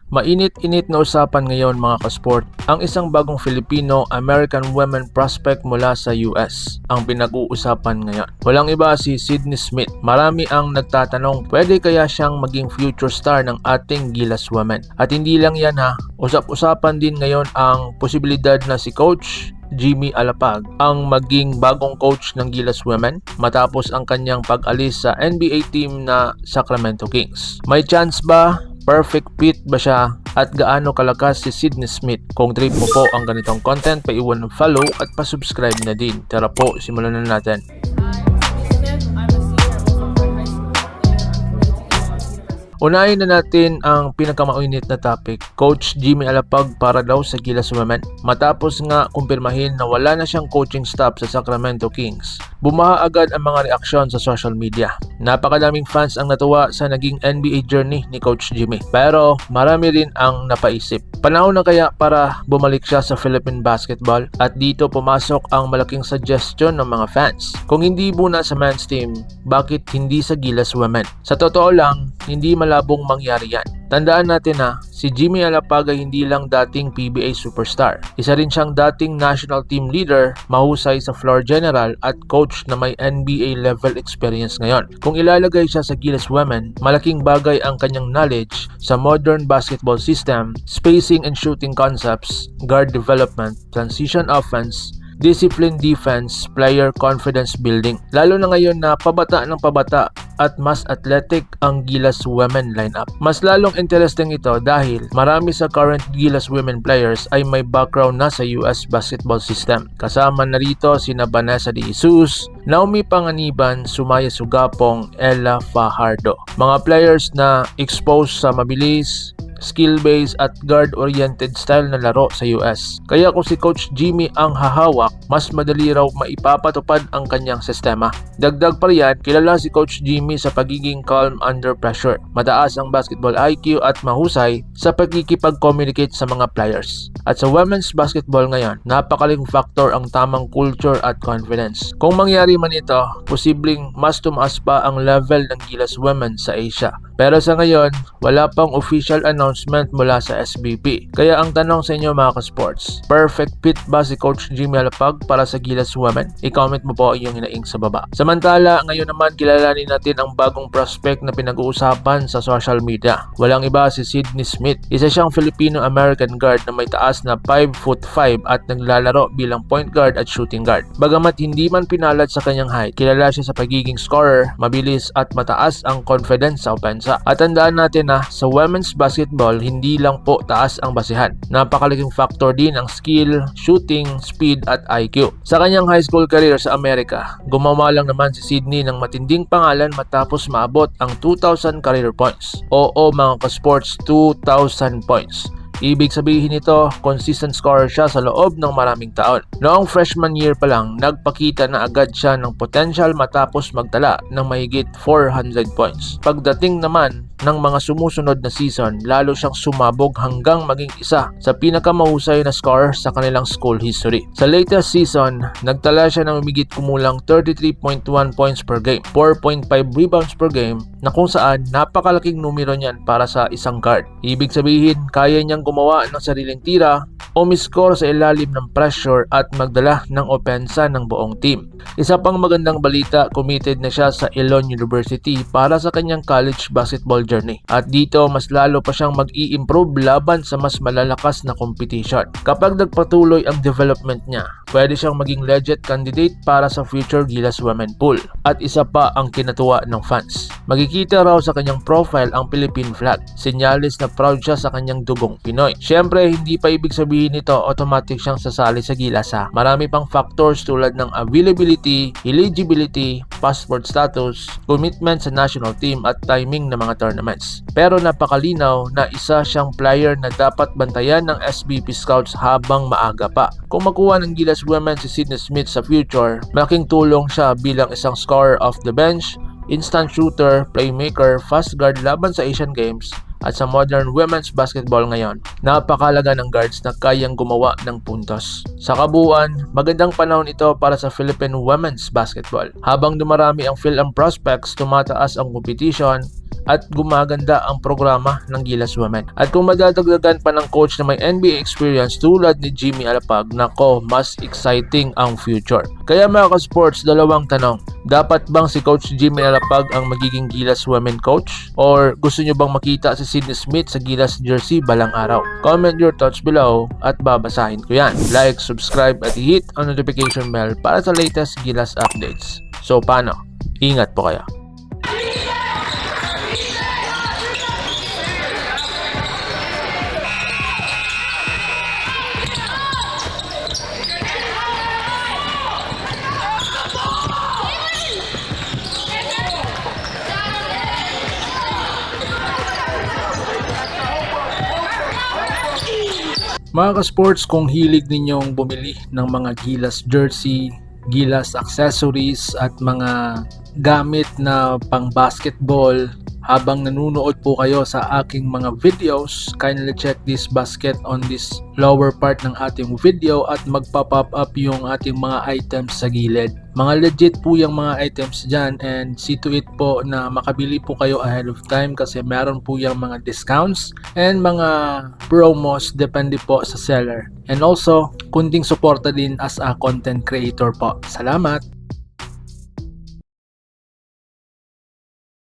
Mainit-init na usapan ngayon mga kasport ang isang bagong Filipino-American women prospect mula sa US ang pinag-uusapan ngayon. Walang iba si Sydney Smith. Marami ang nagtatanong pwede kaya siyang maging future star ng ating Gilas Women. At hindi lang yan ha, usap-usapan din ngayon ang posibilidad na si Coach Jimmy Alapag ang maging bagong coach ng Gilas Women matapos ang kanyang pag-alis sa NBA team na Sacramento Kings. May chance ba? Perfect fit ba siya? At gaano kalakas si Sydney Smith? Kung trip mo po ang ganitong content, paiwan ng follow at pasubscribe na din. Tara po, simulan na natin. Unahin na natin ang pinakamainit na topic, Coach Jimmy Alapag para daw sa Gilas Women. Matapos nga kumpirmahin na wala na siyang coaching staff sa Sacramento Kings, bumaha agad ang mga reaksyon sa social media. Napakadaming fans ang natuwa sa naging NBA journey ni Coach Jimmy. Pero marami rin ang napaisip. Panahon na kaya para bumalik siya sa Philippine basketball? At dito pumasok ang malaking suggestion ng mga fans. Kung hindi muna sa men's team, bakit hindi sa Gilas Women? Sa totoo lang, hindi malabong mangyari yan. Tandaan natin na si Jimmy Alapag ay hindi lang dating PBA superstar. Isa rin siyang dating national team leader, mahusay sa floor general at coach na may NBA level experience ngayon. Kung ilalagay siya sa Gilas Women, malaking bagay ang kanyang knowledge sa modern basketball system, spacing and shooting concepts, guard development, transition offense, discipline defense, player confidence building. Lalo na ngayon na pabata ng pabata at mas athletic ang Gilas Women lineup. Mas lalong interesting ito dahil marami sa current Gilas Women players ay may background na sa US basketball system. Kasama na rito sina Vanessa De Jesus, Naomi Panganiban, Sumaya Sugapong, Ella Fajardo. Mga players na exposed sa mabilis, skill-based at guard-oriented style na laro sa US. Kaya kung si Coach Jimmy ang hahawak, mas madali raw maipapatupad ang kanyang sistema. Dagdag pa riyan, kilala si Coach Jimmy sa pagiging calm under pressure. Mataas ang basketball IQ at mahusay sa pagkikipag-communicate sa mga players. At sa women's basketball ngayon, napakaling factor ang tamang culture at confidence. Kung mangyari man ito, posibleng mas tumaas pa ang level ng Gilas Women sa Asia. Pero sa ngayon, wala pang official announcement mula sa SBP. Kaya ang tanong sa inyo mga ka-sports, perfect fit ba si Coach Jimmy Alapag para sa Gilas Women? I-comment mo po yung hinaing sa baba. Samantala, ngayon naman kilalanin natin ang bagong prospect na pinag-uusapan sa social media. Walang iba si Sydney Smith. Isa siyang Filipino-American guard na may taas na 5'5" at naglalaro bilang point guard at shooting guard. Bagamat hindi man pinalad sa kanyang height, kilala siya sa pagiging scorer, mabilis at mataas ang confidence sa opensa. At tandaan natin na sa women's basketball, hindi lang po taas ang basihan. Napakalaking factor din ang skill, shooting, speed at IQ. Sa kanyang high school career sa Amerika, gumawa lang naman si Sydney ng matinding pangalan matapos maabot ang 2,000 career points. Oo mga ka-sports, 2,000 points. Ibig sabihin nito, consistent scorer siya sa loob ng maraming taon. Noong freshman year pa lang, nagpakita na agad siya ng potential matapos magtala ng mahigit 400 points. Pagdating naman ng mga sumusunod na season, lalo siyang sumabog hanggang maging isa sa pinakamahusay na scorer sa kanilang school history. Sa latest season, nagtala siya ng humigit kumulang 33.1 points per game, 4.5 rebounds per game, na kung saan napakalaking numero niyan para sa isang guard. Ibig sabihin, kaya niyang gumawa ng sariling tira, umiscore sa ilalim ng pressure at magdala ng opensa ng buong team. Isa pang magandang balita, committed na siya sa Elon University para sa kanyang college basketball journey. At dito, mas lalo pa siyang mag-i-improve laban sa mas malalakas na competition. Kapag nagpatuloy ang development niya, pwede siyang maging legit candidate para sa future Gilas Women pool. At isa pa ang kinatuwa ng fans. Makikita raw sa kanyang profile ang Philippine flag. Senyalis na proud siya sa kanyang dugong Pinoy. Siyempre, hindi pa ibig sabihin nito automatic siyang sasali sa Gilas ha. Marami pang factors tulad ng availability, eligibility, passport status, commitment sa national team at timing ng mga tournaments. Pero napakalinaw na isa siyang player na dapat bantayan ng SBP Scouts habang maaga pa. Kung makuha ng Gilas Women si Sydney Smith sa future, malaking tulong siya bilang isang scorer off the bench, instant shooter, playmaker, fast guard laban sa Asian Games, at sa modern women's basketball ngayon, napakalaga ng guards na kayang gumawa ng puntos. Sa kabuuan, magandang panahon ito para sa Philippine women's basketball. Habang dumarami ang Phil-Am prospects, tumataas ang competition, at gumaganda ang programa ng Gilas Women. At kung madadagdagan pa ng coach na may NBA experience tulad ni Jimmy Alapag, nako, mas exciting ang future. Kaya mga ka-sports, dalawang tanong. Dapat bang si Coach Jimmy Alapag ang magiging Gilas Women coach? Or gusto nyo bang makita si Sydney Smith sa Gilas jersey balang araw? Comment your thoughts below at babasahin ko yan. Like, subscribe at hit ang notification bell para sa latest Gilas updates. So paano? Ingat po kayo. Mga ka-sports, kung hilig ninyong bumili ng mga Gilas jersey, Gilas accessories at mga gamit na pang basketball, habang nanonood po kayo sa aking mga videos, kindly check this basket on this lower part ng ating video at magpa-pop up yung ating mga items sa gilid. Mga legit po yung mga items dyan, and see to it po na makabili po kayo ahead of time kasi meron po yung mga discounts and mga promos depende po sa seller. And also, kunting suporta din as a content creator po. Salamat!